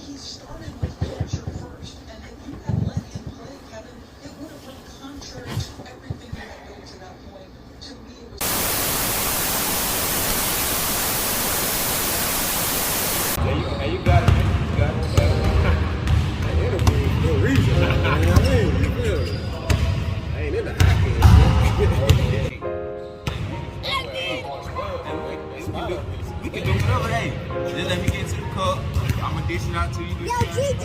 he started with culture first, and if you had let him play, Kevin, it would have run contrary to everything you had built to that point. To me, it was. Hey, you got it, man. You got it. That interview is no reason. You know what I mean? You feel me? I ain't in the hockey. We can do whatever, hey. Just let me get to the cup. I'ma dish it out to you. Yo, GG,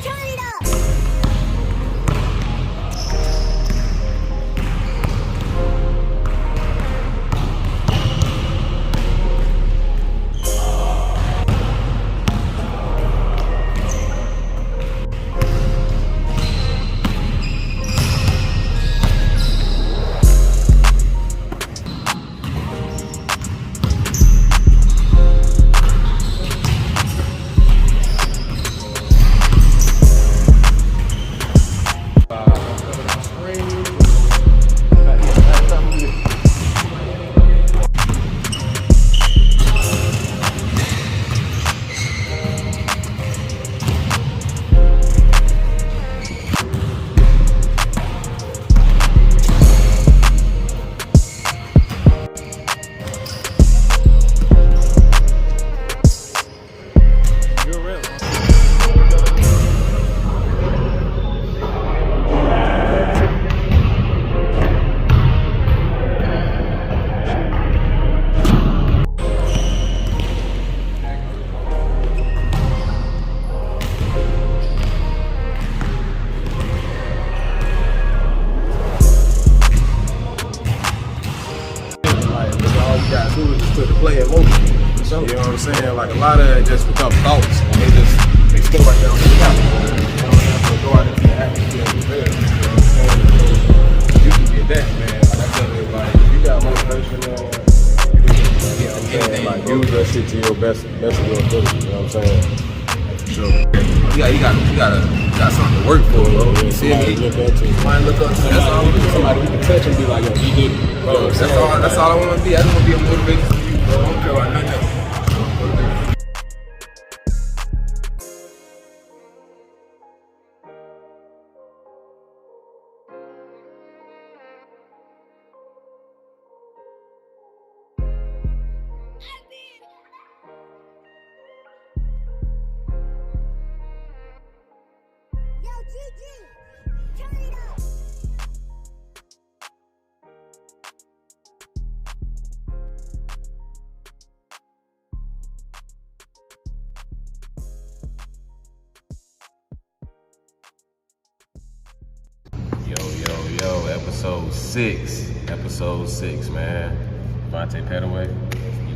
turn it up. To play in motion. You know what I'm saying? Like a lot of it just become thoughts. And they stay right there on the couch. You don't have to go out into the atmosphere and prepare. You know what I'm saying? You can get that, man. Like I tell everybody, if you got motivation, you know what I'm saying? Like use that shit to your best of your ability. You know what I'm saying? So You got something to work for, bro. You see me? Look up to. Look up to. That's all. Somebody we can touch and be like, yo, he did it. Bro, That's all I want to be. I just want to be a motivation for you, bro. I don't care about nothing else. Yo, GG, turn it up. Yo, episode 6, man. DeVonte Pettaway, in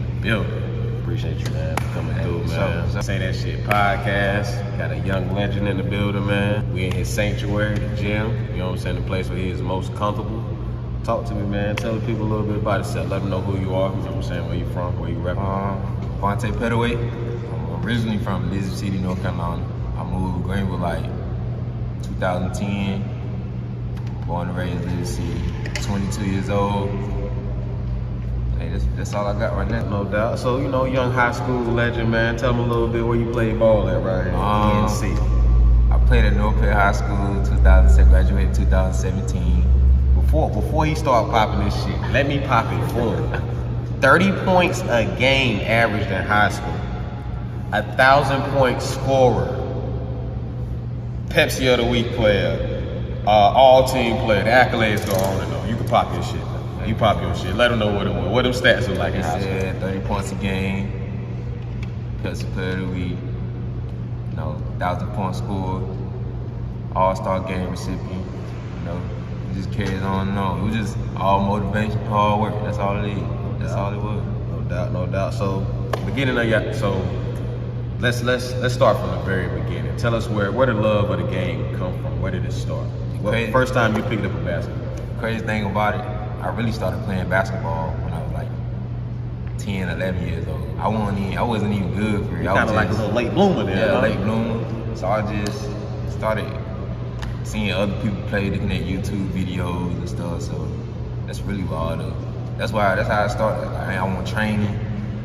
the building. Appreciate you, man, for coming through, man. Say That Shit podcast. Got a young legend in the building, man. We in his sanctuary, the gym. You know what I'm saying? The place where he is most comfortable. Talk to me, man. Tell the people a little bit about yourself. Let them know who you are. You know what I'm saying? Where you from? Where you repping? Vonte Pettaway. I'm originally from Elizabeth City, North Carolina. I moved to Greenville like 2010. Born and raised in Elizabeth City. 22 years old. Hey, that's all I got right now. No doubt. So, you know, young high school legend, man. Tell them a little bit where you played ball at right here. ENC. I played at North Pitt High School 2007, graduated in 2017. Before he started popping this shit, let me pop it for him. 30 points a game averaged in high school. 1,000-point scorer. Pepsi of the Week player. All-team player. The accolades go on and on. You can pop your shit. You pop your shit. Let them know what them stats are like in high school. 30 points a game. Pepsi player of the week. 1,000-point score. All-star game recipient. It just carries on and on. It was just all motivation, hard work. That's all it is. That's all it was. No doubt. So beginning of let's start from the very beginning. Tell us where the love of the game come from. Where did it start? First time you picked up a basketball? Crazy thing about it, I really started playing basketball when I was like 10, 11 years old. I wasn't even good for it. Kind of like a little late bloomer there. Yeah, late bloomer. So I just started seeing other people play, looking at YouTube videos and stuff. So that's really that's how I started. Like, I want training.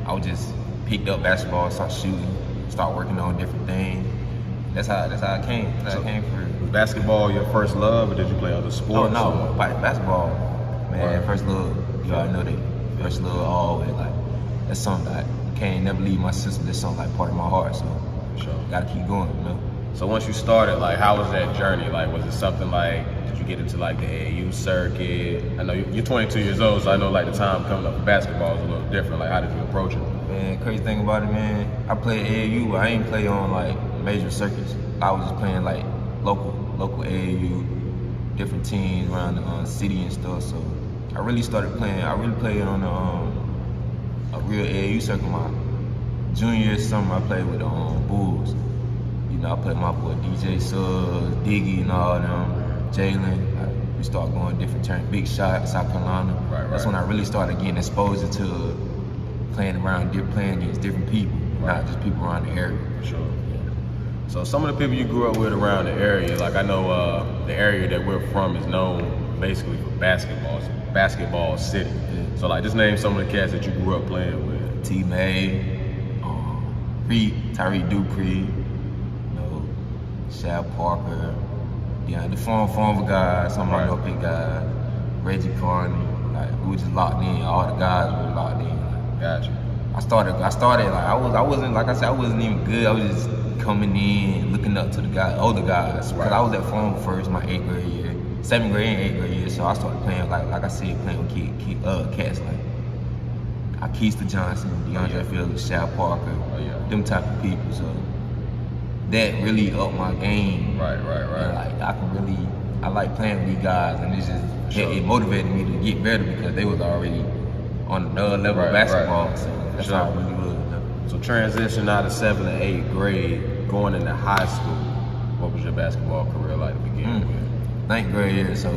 I was just picked up basketball, started shooting. start working on different things. That's how I came. That's how I came for it. Was basketball your first love, or did you play other sports? Oh no, basketball, man. Right. First love. You already know that. First love always like that's something that I can't never leave my system. That's something like part of my heart. So Sure. gotta keep going, you know. So once you started, like, how was that journey? Like, was it something like, did you get into like the AAU circuit? I know you're 22 years old, so I know like the time coming up for basketball is a little different. Like, how did you approach it? Man, crazy thing about it, man, I played AAU, but I ain't play on like major circuits. I was just playing like local AAU, different teams around the city and stuff. So I really started playing. I really played on a real AAU circuit. My junior year summer, I played with the Bulls. You know, I played with my boy DJ Suggs, Diggy, and all them, Jalen. We started going different turns, Big Shot, South Carolina. Right. That's when I really started getting exposed to playing against different people, not just people around the area. Sure. So some of the people you grew up with around the area, like I know the area that we're from is known basically for basketball. It's a basketball city. Yeah. So like, just name some of the cats that you grew up playing with. T-May, Tyree Dupree, you know, Shab Parker, yeah, the former guys, some of my big guys, Reggie Carney, like we were just locked in. All the guys were locked in. Gotcha. I started like I wasn't like I said, I wasn't even good. I was just coming in, looking up to the guys, older guys. Because I was at Farm first, my 8th grade year, 7th grade and 8th grade year. So I started playing like I said, playing with cats like Keista Johnson, DeAndre Phillips, Shab Parker, them type of people. So that really upped my game. Right. And like I like playing with these guys, and it motivated me to get better because they was already on another level of basketball. Right. So that's how I really was. So transition out of 7th and 8th grade, going into high school, what was your basketball career like to begin with? 9th grade year, so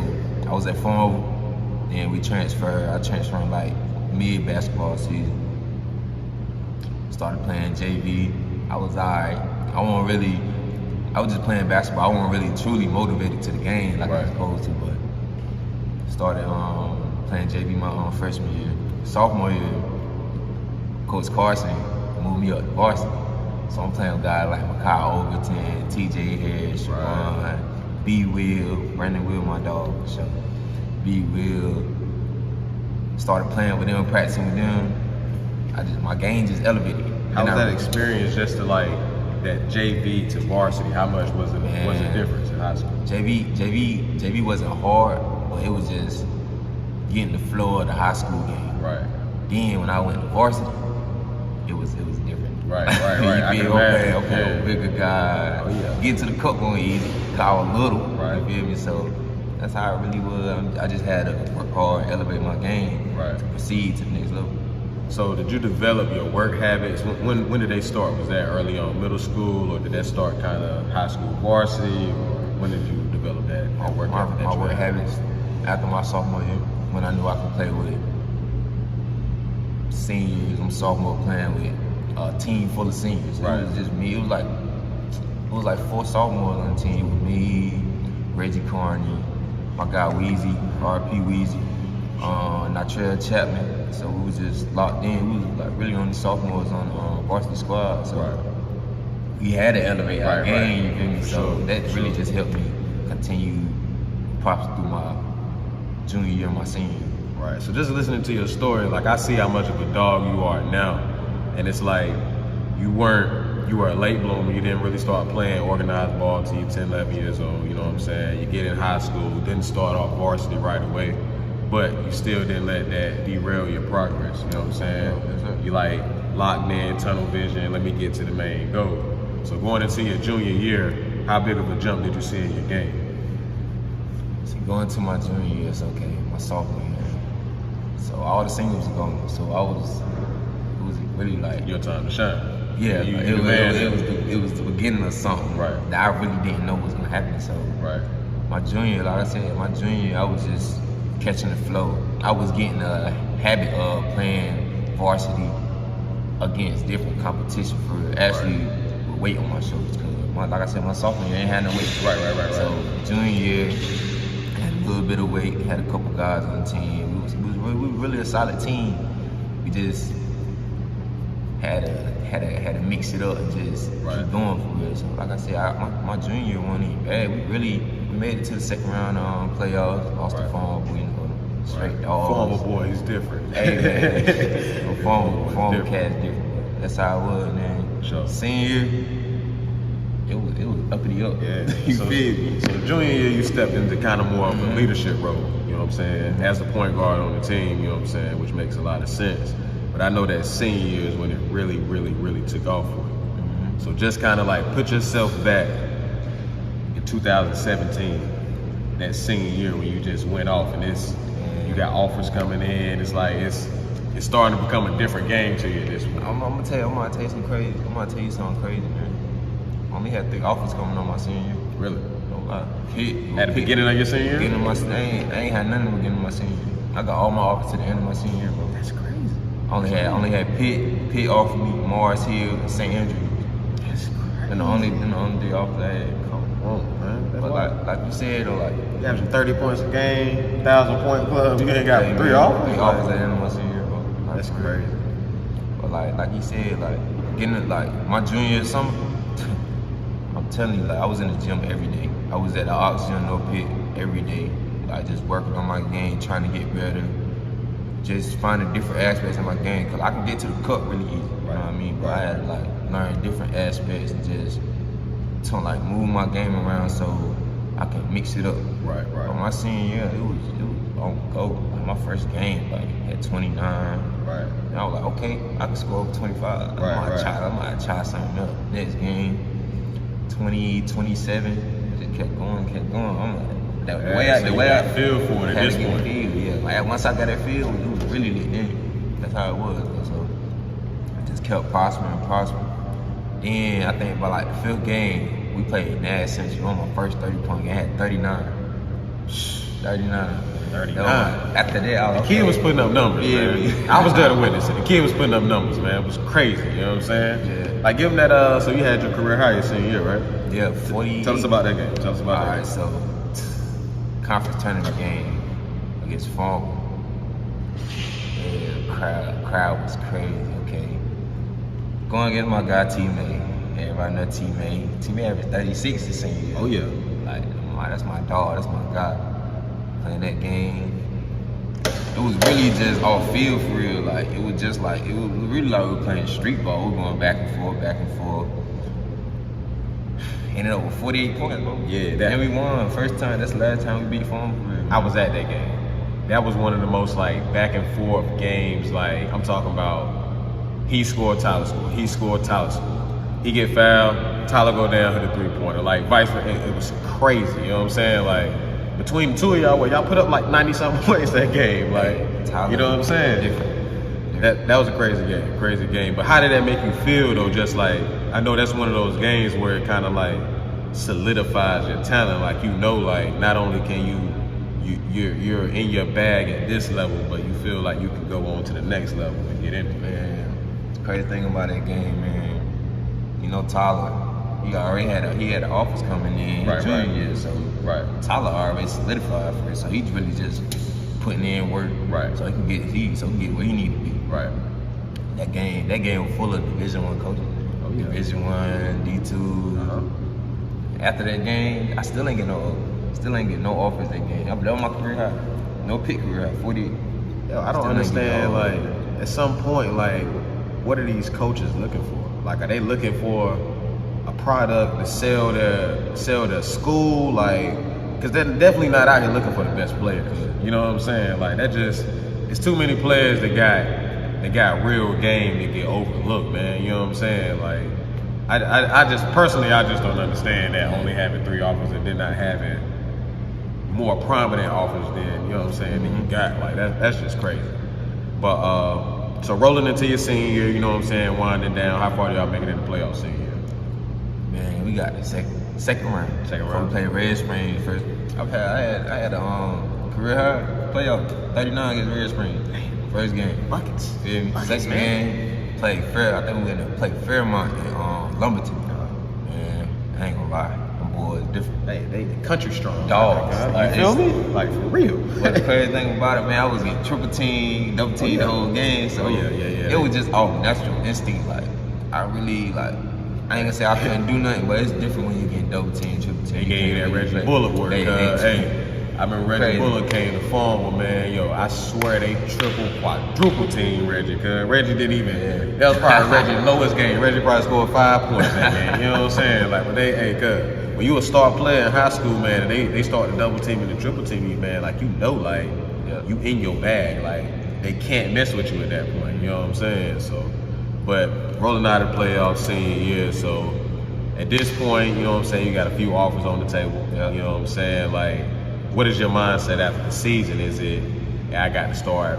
I was at Farm, then we transferred. I transferred like mid basketball season. Started playing JV. I was alright. I was just playing basketball. I wasn't really truly motivated to the game like I was supposed to, but started playing JV my freshman year. Sophomore year, Coach Carson moved me up to varsity. So I'm playing with guys like Makai Overton, TJ Harris, Sharon, B. Will, Brandon Will, my dog, for sure. B. Will. Started playing with them, practicing with them. My game just elevated. How was that experience just to like that JV to varsity? How much was it difference in high school? JV wasn't hard, but it was just getting the flow of the high school game. Right. Then when I went to varsity, it was different. Right. You feel okay, bigger guy. Oh, yeah. Get to the cup going easy. I was little. Right. You feel me? So that's how it really was. I just had to work hard, elevate my game to proceed to the next level. So did you develop your work habits? When did they start? Was that early on middle school, or did that start kind of high school varsity, or when did you develop that work habit? My work habits after my sophomore year, when I knew I could play with seniors. I'm sophomore playing with a team full of seniors. Right. It was just me. It was like 4 sophomores on the team with me, Reggie Carney, my guy Weezy, RP Weezy, Natrell Chapman. So we was just locked in. We was like really only sophomores on the varsity squad. So we had to elevate our game, you feel me? So that really just helped me continue props through my junior year, my senior year. Right. So just listening to your story, like I see how much of a dog you are now, and it's like you were a late bloomer. You didn't really start playing organized ball until you're 10, 11 years old. You know what I'm saying? You get in high school, didn't start off varsity right away, but you still didn't let that derail your progress. You know what I'm saying? You like locked in, tunnel vision. Let me get to the main goal. So going into your junior year, how big of a jump did you see in your game? See, going to my junior year, it's okay. My sophomore year. So all the seniors were gone. So it was really like your time to shine. Yeah, it was the beginning of something that I really didn't know was gonna happen. So my junior, like I said, I was just catching the flow. I was getting a habit of playing varsity against different competition for actually with weight on my shoulders. Cause like I said, my sophomore year ain't had no weight. Right. So junior year, I had a little bit of weight. Had a couple guys on the team. We was really a solid team. We just had to mix it up and just keep going for real. So like I said, my junior year wasn't even bad. We made it to the second round playoffs. Lost the former boy, straight dogs. Former boy, he's different. Hey man, former cat's different. That's how it was, man. Sure. Senior year, it was uppity up. Yeah. You so, feel me? So junior year, you stepped into kind of more of a leadership role. You know what I'm saying? As the point guard on the team, you know what I'm saying, which makes a lot of sense. But I know that senior year is when it really, really, really took off for you. So just kind of like put yourself back in 2017, that senior year when you just went off and you got offers coming in. It's like it's starting to become a different game to you this week. I'm gonna tell you something crazy. I'm gonna tell you something crazy, man. I only had 3 offers coming on my senior year. Really? No lie. At the beginning of your senior year? Beginning of I ain't had nothing at the beginning of my senior year. I got all my offers to the end of my senior year, bro. That's crazy. I only had Pitt offered me, Mars Hill, and St. Andrews. That's crazy. And the only 3 offers I had. Come on, man. That's But like you said, though, like you averaging 30 points a game, 1,000-point club. You ain't got 3 offers. 3 offers at the end of my senior year, bro. Like, That's crazy. But like you said, like getting it, like my junior year summer, I'm telling you, like I was in the gym every day. I was at the Oxygen No Pit every day, like just working on my game, trying to get better, just finding different aspects of my game. Cause I can get to the cup really easy, you know what I mean? But I had to like learn different aspects and just to like move my game around so I can mix it up. Right. But my senior year, it was on go. Like my first game, like had 29. Right. And I was like, okay, I can score over 25. I might try something up. Next game, 20, 27. Just kept going. I'm like, the way I feel for it at this point. Yeah, like once I got that feel, it was really lit in. That's how it was. So I just kept prospering. Then I think by like the 5th game, we played Nash Central on my first 30-point game. I had 39. 39. After that, I was the kid was putting up numbers, man. I was there to witness it. The kid was putting up numbers, man. It was crazy, you know what I'm saying? Yeah. Like, give him that, so you had your career high your senior year, right? Yeah, 40. Tell us about that game. Alright, so, conference tournament game against Farmer. Yeah, the crowd was crazy, okay? Going against my guy, T-May. Everybody know T-May. T-May averaged 36 this senior year. Oh, yeah. Like, that's my dog, that's my guy. Playing that game, it was really just off field for real. Like it was really like we were playing street ball. We were going back and forth. Ended up with 48 points, bro. Yeah, and we won. First time. That's the last time we beat Farm for real. I was at that game. That was one of the most like back and forth games. Like I'm talking about, he scored, Tyler scored. He scored, Tyler scored. He get fouled, Tyler go down, hit a 3-pointer. Like vice versa. It was crazy. You know what I'm saying? Like. Between the two of y'all put up like 90-something points that game. Like, you know what I'm saying? That was a crazy game. But how did that make you feel though? Just like, I know that's one of those games where it kind of like solidifies your talent. Like, you know, like not only can you're in your bag at this level, but you feel like you can go on to the next level and get into it. Man, the crazy thing about that game, man, you know Tyler, he had the offers coming in junior year, so Tyler already solidified for it. So he's really just putting in work, so he can get where he need to be. Right. That game was full of Division I coaches. Oh, yeah. Division I, D2. After that game, I still ain't get no offers that game. That was my career high. No pick career high, 40. Yo, I don't understand, like, at some point, like, what are these coaches looking for? Like, are they looking for a product to sell their school? Like, because they're definitely not out here looking for the best players. You know what I'm saying? Like, it's too many players that got real game that get overlooked, man. You know what I'm saying? Like, I just personally don't understand that only having 3 offers and then not having more prominent offers than, you know what I'm saying, than you got. Like, that's just crazy. But so rolling into your senior year, you know what I'm saying, winding down, how far do y'all make it in the playoffs senior year? Man, we got the second round. We played Red Springs first. I had a career high playoff 39 against Red Springs. First game. Buckets. Feel me? Second game, played Fair. I think we went to play Fairmont in Lumberton. Man, I ain't gonna lie. Them boys different. They country strong. Dogs. You feel me? Like for real. But the crazy thing about it, man, I was getting triple team, double team the whole game. So it was just off natural instinct. Like I really like. I ain't gonna say I couldn't do nothing, but it's different when you get double team, triple team. They gave that Reggie Bullock work. Hey, I remember Reggie Bullock came to farm with, man, yo, I swear they triple, quadruple team Reggie, cause Reggie didn't even, that was probably Reggie's lowest game. Reggie probably scored 5 points that game, you know what I'm saying? Like, but cause when you a star player in high school, man, and they start the double team and the triple team you, man, like, you know, like, you in your bag, like, they can't mess with you at that point, you know what I'm saying? So, but rolling out of playoffs senior year, so at this point, you know what I'm saying, you got a few offers on the table, you know what I'm saying? Like, what is your mindset after the season? Is it, I got to start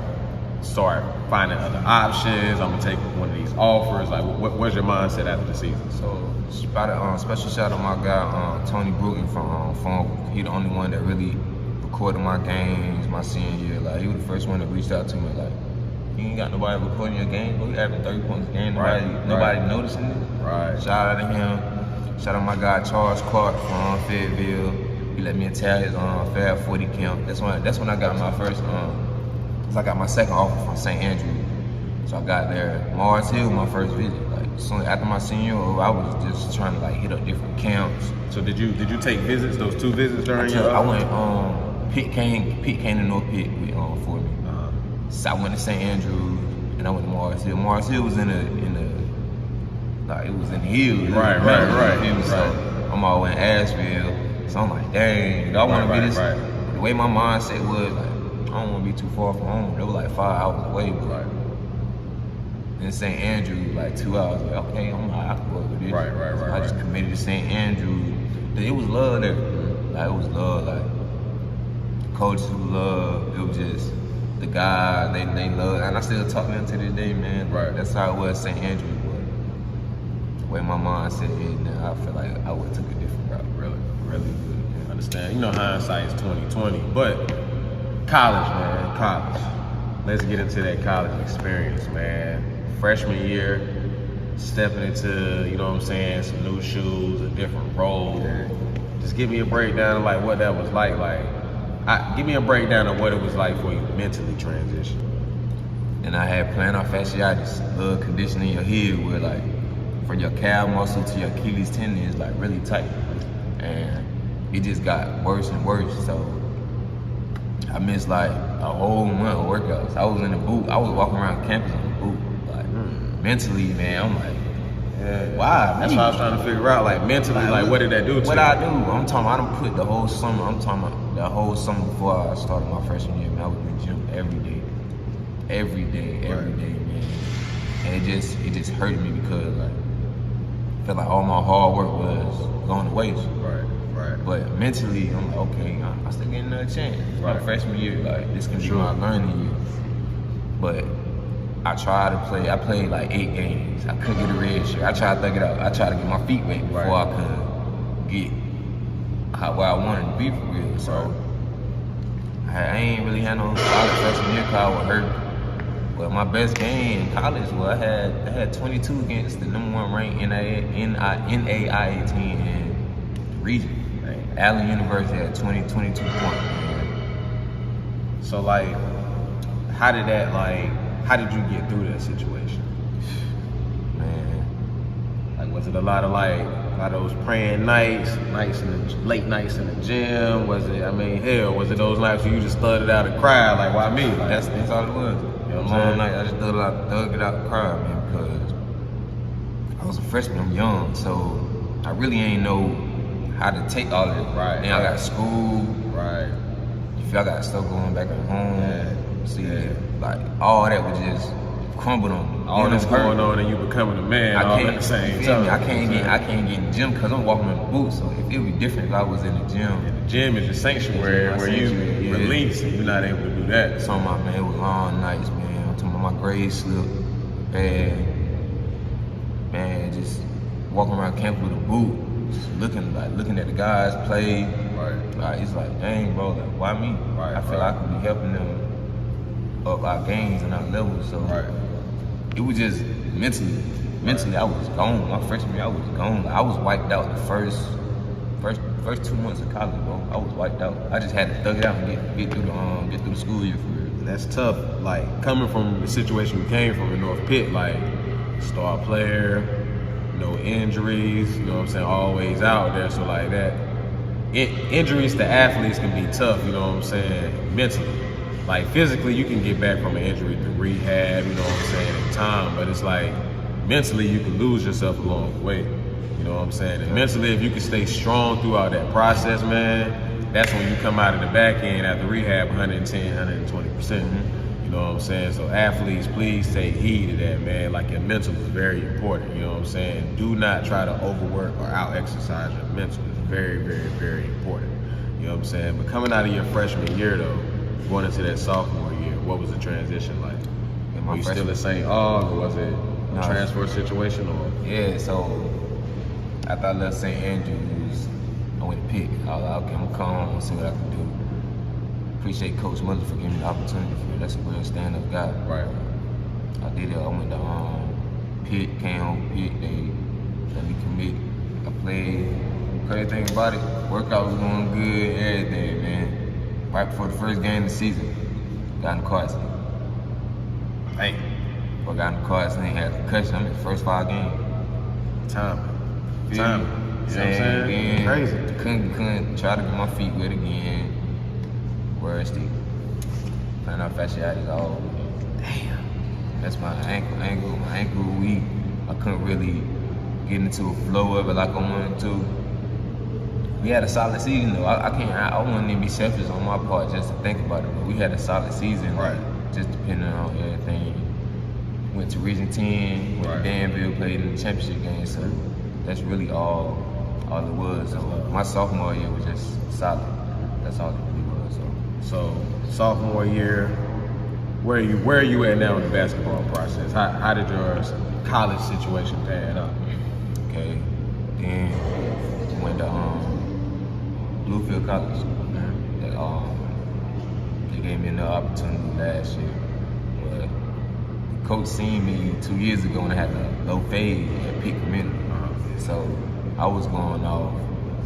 finding other options, I'm gonna take one of these offers? Like, what's your mindset after the season? So, special shout out my guy, Tony Bruton from Phone. He the only one that really recorded my games my senior year. Like, he was the first one that reached out to me, like, you ain't got nobody recording your game, bro. You having 30 points a game, nobody noticing it. Right. Shout out to him. Shout out my guy Charles Clark from Fayetteville. He let me attend his Fab 40 camp. That's when I got my first cause I got my second offer from St. Andrew. So I got there. Mars Hill, my first visit. Like soon after my senior year, I was just trying to like hit up different camps. So did you take visits, those 2 visits during your? I went Pitt came to North Pitt for me. So I went to St. Andrews and I went to Mars Hill. Mars Hill was in the like it was in the hills. Right. So I'm all in Asheville. So I'm like, dang, I want to be this. The way my mindset was, like, I don't want to be too far from home. It was like 5 hours away, but in St. Andrews, like 2 hours. Like, okay, I can work with this. Right. So I just committed to St. Andrews. It was love there. Like it was love. Like the coaches who love. It was just the guys. They love, and I still talk to them to this day, man. Right. That's how it was St. Andrews. But the way my mindset is now, I feel like I would have took a different route. Really good. Yeah. Understand? You know, hindsight is 20/20, but college, man, college. Let's get into that college experience, man. Freshman year, stepping into, you know what I'm saying, some new shoes, a different role. Just give me a breakdown of like what that was like. Give me a breakdown of what it was like for you to mentally transition. And I had plantar fasciitis, little condition in your head where like from your calf muscle to your Achilles tendon is like really tight. And it just got worse and worse. So I missed like a whole month of workouts. I was in the boot. I was walking around campus in the boot. Like mentally, man, I'm like, why? That's what I was trying to figure out. Like mentally, like what did that do to you? What I do? I'm talking. I done put the whole summer. I'm talking about the whole summer before I started my freshman year. Man, I was in the gym every day, man. And it just hurted me because like I felt like all my hard work was going to waste. Right. But mentally, I'm like, okay, I still get another chance. My freshman year, like this can be my learning year. But I tried to play. I played like 8 games. I couldn't get a red shirt. I tried to thug it out. I tried to get my feet wet before I could get where I wanted to be for real. So I ain't really had no solid freshman year because I was hurt. But my best game in college, well, I had 22 against the #1 ranked NAIA team in the region. Allen University had 22 points. So like, how did you get through that situation? Man, like was it a lot of those praying nights late nights in the gym? Was it, was it those nights where you just thugged it out and cried? Like, why me? Like, that's all it was. You know what I'm Long saying? night, I just thugged it out and cried, man, because I was a freshman, I'm young, so I really ain't know how to take all of it. Right. And I got school. Right. You feel I got stuff going back at home. Like all that was just crumbled on me. All this going on and you becoming a man all at the same time. I can't get in the gym because I'm walking in the boots. So it would be different if I was in the gym. And the gym is your sanctuary where you release and you're not able to do that. So man, it was long nights, man. I'm talking about my grade slip, man, just walking around campus with a boot. Just looking at the guys play. Right. Like it's like, dang, bro, like, why me? Right. I feel like I could be helping them up our games and our levels. So it was just mentally I was gone. My freshman year, I was gone. Like, I was wiped out the first first 2 months of college, bro, I was wiped out. I just had to thug it out and get through the school year for real. That's tough. Like coming from the situation we came from in North Pitt, like star player, no injuries, you know what I'm saying, always out there. So like that, injuries to athletes can be tough, you know what I'm saying, mentally. Like physically, you can get back from an injury through rehab, you know what I'm saying, in time. But it's like mentally, you can lose yourself along the way. You know what I'm saying? And mentally, if you can stay strong throughout that process, man, that's when you come out of the back end after rehab 110, 120%. You know what I'm saying? So athletes, please take heed of that, man. Like your mental is very important. You know what I'm saying? Do not try to overwork or out-exercise your mental. It's very, very, very important. You know what I'm saying? But coming out of your freshman year, though, going into that sophomore year, what was the transition like? Were you still at St. Aug, or was it a transfer situation? Or? Yeah, so after I left St. Andrews, I went to Pitt. I was like, okay, I'm gonna come home and see what I can do. Appreciate Coach Miller for giving me the opportunity for it. That's a real stand-up guy. Right. I did it. I went to Pitt, came home Pitt. They let me commit. I played. Crazy thing about it, workout was going good, everything, man. Right before the first game of the season, got in the car accident. Hey. I got in the car accident, had a concussion. I'm in the first 5 games. Time. You know what I'm saying? Again, Crazy. Couldn't try to get my feet wet again. Where's the plantar fasciitis all? Damn. That's my ankle. My ankle weak. I couldn't really get into a flow of it like I wanted to. We had a solid season though. I wouldn't even be selfish on my part just to think about it, but we had a solid season. Right. Like, just depending on everything. Went to Region 10, went to Danville, played in the championship game, so that's really all it was. So my sophomore year was just solid. That's all it really was. So sophomore year, where are you at now in the basketball process? How did your college situation pan out? Okay. Then went to Bluefield College. They gave me another opportunity last year. But coach seen me 2 years ago when I had a low fade at Pitt Community. So I was going off.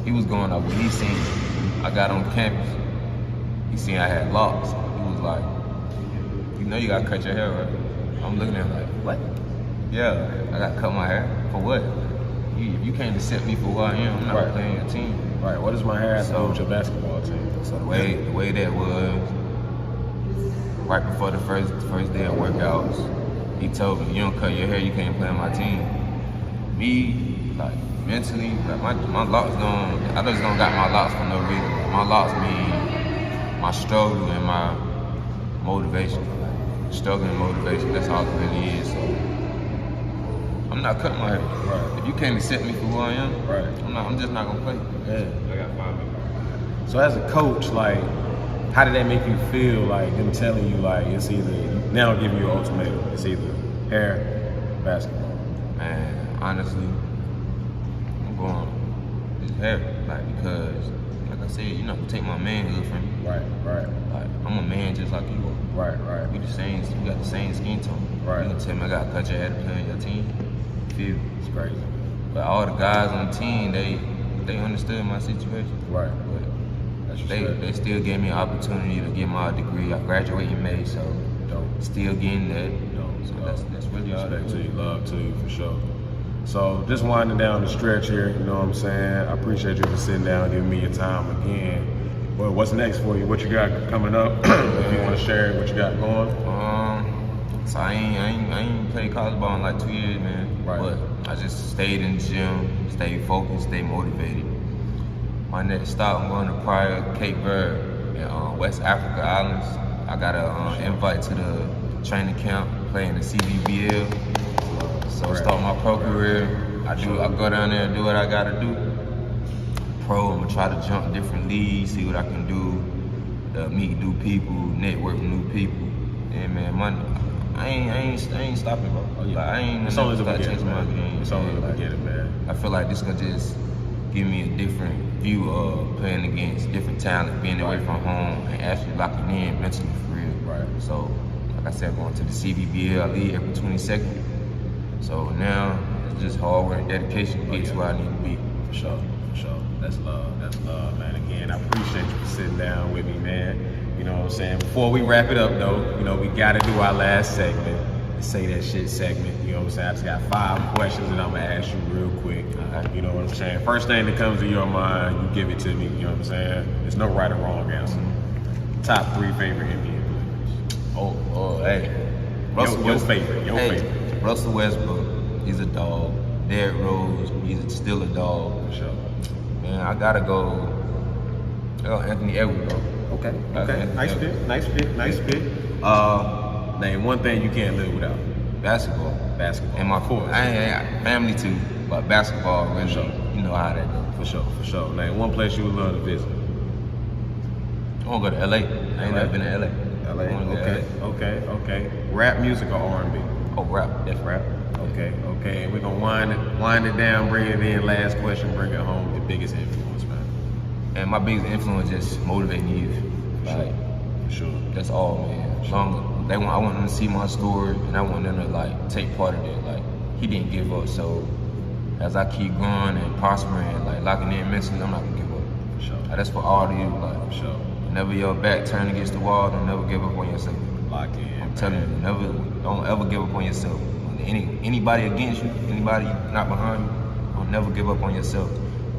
He was going off when he seen me. I got on campus. He seen I had locks. He was like, you know you gotta cut your hair, right? I'm looking at him like, what? Yeah, I gotta cut my hair. For what? You can't accept me for who I am. I'm not playing your team. Right, what does my hair have to do with your basketball team? So the way that was, right before the first day of workouts, he told me, you don't cut your hair, you can't play on my team. Me, like mentally, like my locks I just don't got my locks for no reason. My locks mean my struggle and my motivation. Struggle and motivation, that's all it really is. So I'm not cutting my hair. Right. If you can't accept me for who I am, right. I'm just not gonna play. Yeah. I got 5 minutes. So as a coach, like, how did that make you feel? Like them telling you, like, it's either now giving you an ultimatum. It's either hair, basketball. Man, honestly, I'm going this hair, like, because, like I said, you're not gonna take my manhood from me. Right. Like, I'm a man just like you are. Right. We got the same skin tone. Right. You gonna tell me I gotta cut your hair to play on your team? Feel It's crazy. But all the guys on the team, they understood my situation. Right. But they still gave me an opportunity to get my degree. I graduate in May, so still getting that. So that's really all respect to you, love to you for sure. So just winding down the stretch here, you know what I'm saying? I appreciate you for sitting down, giving me your time again. But what's next for you? What you got coming up? If you want to share what you got going. So I ain't played college ball in like 2 years, man. Right. But I just stayed in the gym, stayed focused, stayed motivated. My next stop, I'm going to Praia, Cape Verde, in West Africa Islands. I got an invite to the training camp, playing the CBBL. So start my pro career. I go down there and do what I gotta do. Pro, I'm gonna try to jump different leagues, see what I can do, meet new people, network with new people. And man, I ain't stopping, bro. Oh, yeah. Like, I ain't It's only the start beginning, chasing my man. game. It's only the beginning, man. I feel like this gonna just give me a different view of playing against different talent, being away from home, and actually locking in mentally for real. Right. So, like I said, going to the CBBL, I leave April 22nd. So now it's just hard work and dedication to get to where I need to be. For sure. For sure. That's love, man. Again, I appreciate you for sitting down with me, man. You know what I'm saying? Before we wrap it up, though, you know, we got to do our last segment, the Say That Shit segment. You know what I'm saying? I just got 5 questions that I'm going to ask you real quick. You know what I'm saying? First thing that comes to your mind, you give it to me. You know what I'm saying? There's no right or wrong answer. Top 3 favorite NBA players. Hey. Your favorite. Russell Westbrook, he's a dog. Derrick Rose, he's still a dog. For sure. Man, I gotta go Anthony Edwards, bro. Okay. Nice pick. Name one thing you can't live without. Basketball. And my course. I ain't family too, but basketball, really, you know how that goes. For sure. Name one place you would love to visit. I wanna go to LA. I ain't never been to LA. Okay. Rap music or R&B? Oh, rap. That's rap. Okay. And we're gonna wind it down, bring it in. Last question, bring it home. The biggest influence, man. And my biggest influence is motivating youth. Like, For sure. that's all, man. I want them to see my story, and I want them to like take part of it. Like, he didn't give up. So as I keep growing and prospering, like locking in mentally, I'm not gonna give up. For sure. Like, that's for all of you. Like, For sure. whenever your back turned against the wall, don't never give up on yourself. Lock in. I'm telling you, don't ever give up on yourself. Anybody against you, anybody not behind you, don't never give up on yourself.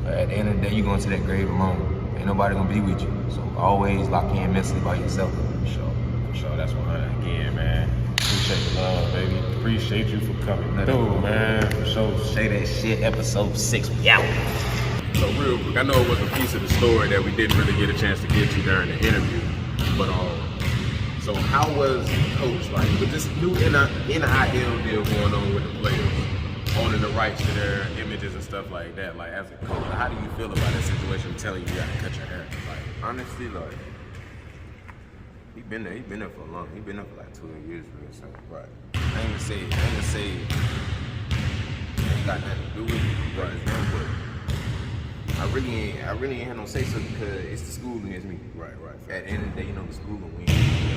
At the end of the day, you're going to that grave alone. Ain't nobody gonna be with you. So always lock in mentally by yourself. For sure. That's 100 again, man. Appreciate the love, baby. Appreciate you for coming through, man. For sure. Say That Shit, episode 6. We out. So real quick, I know it was a piece of the story that we didn't really get a chance to get to during the interview, but so how was Coach like with this new NIL deal going on with the players, owning the rights to their images and stuff like that? Like as a coach, how do you feel about that situation? Telling you gotta cut your hair. Like Honestly, like he been there for a long. He been there for like 2 years, really. So right. I ain't gonna say it ain't got nothing to do with it. Right. But I really ain't had no say so because it's the school against me. Right. At the end of the day, you know, the school gonna win. You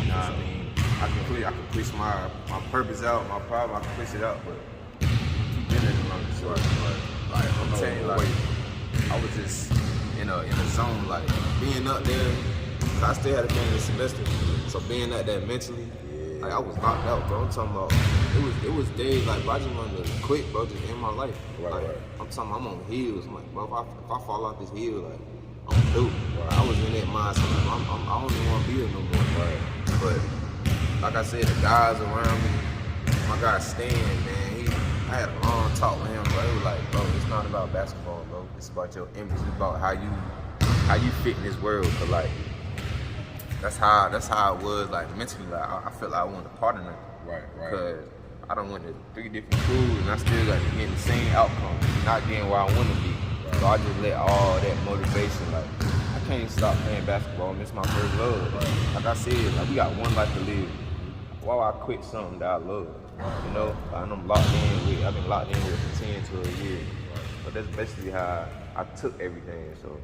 know what I mean? I can push my purpose out, my problem, I can push it out, but keep been there the longest. So like I'm telling you, like I was just in a zone, like being up there. Cause I still had to finish the semester, so being at that mentally, like I was locked out, bro. I'm talking about it was days like bro, I just wanted to quit, bro, just end my life. Right. I'm talking, I'm on heels. I'm like, bro, if I fall off this hill, like I'm through. Right. I was in that mindset. Like, I don't even want to be here no more. Right. But like I said, the guys around me, my guy Stan, man, I had a long talk with him, bro. It was like, bro, it's not about basketball, bro. It's about your image. It's about how you fit in this world. But like, that's how it was, like mentally. Like I felt like I wanted to part in it. Right. Because I done went to 3 different schools and I still got to get the same outcome, not getting where I want to be. Right. So I just let all that motivation, like I can't stop playing basketball. It's my first love. Right. Like I said, like we got one life to live. Why would I quit something that I love? You know, like, I've been locked in with for 10 to a year. Right. But that's basically how I took everything. So.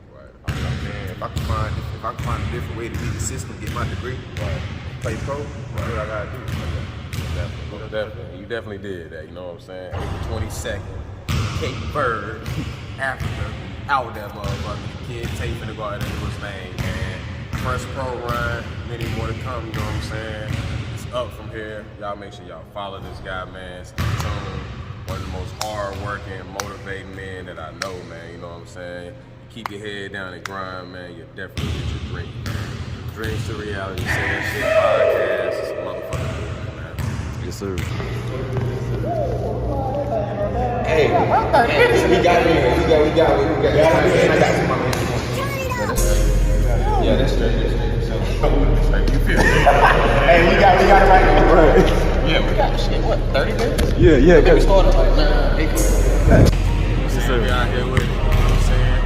I'm like, man, if I can find a different way to beat the system, get my degree, play pro, what I gotta do. Definitely. You definitely did that, you know what I'm saying? April 22nd, Cape Verde, Africa, out there, motherfucker. The kid taping to go out there and do his thing, man. First pro run, many more to come, you know what I'm saying? It's up from here. Y'all make sure y'all follow this guy, man. Stay tuned. One of the most hard-working, motivating men that I know, man, you know what I'm saying? Keep your head down and grind, man. You'll definitely get your dream, man. Dreams to reality. Say That Shit podcast. It's a motherfucking man. Yes, sir. Hey, we got it. We got it. I got you, my man. Yeah, that's straight. You feel me? Hey, we got it right now, bro. Yeah, we got shit. What, 30 minutes? Yeah. We started like 9, 8. Yes, sir. We out here with it. You know what I'm saying?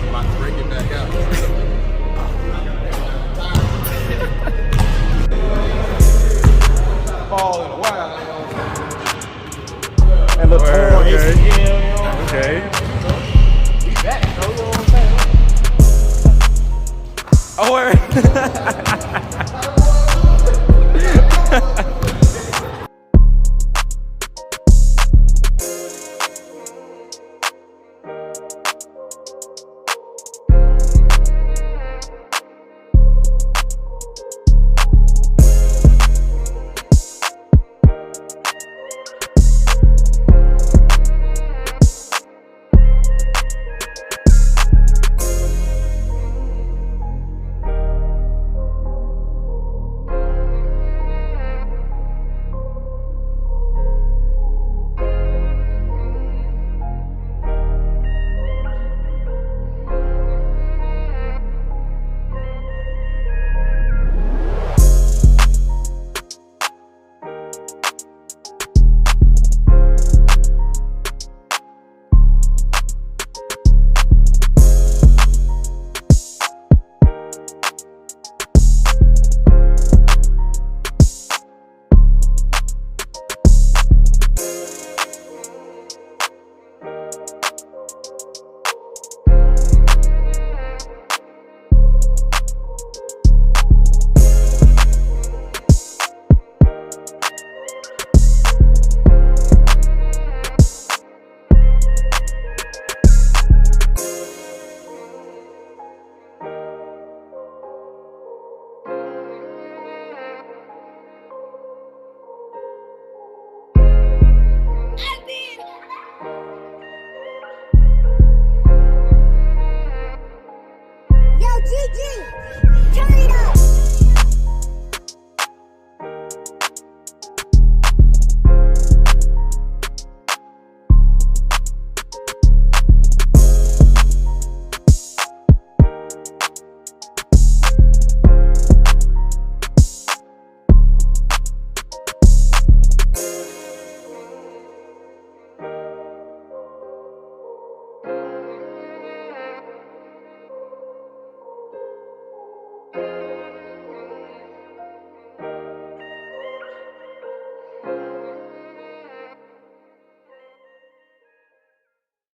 About to break it back out. Fall in a while. And look, ACL, Okay.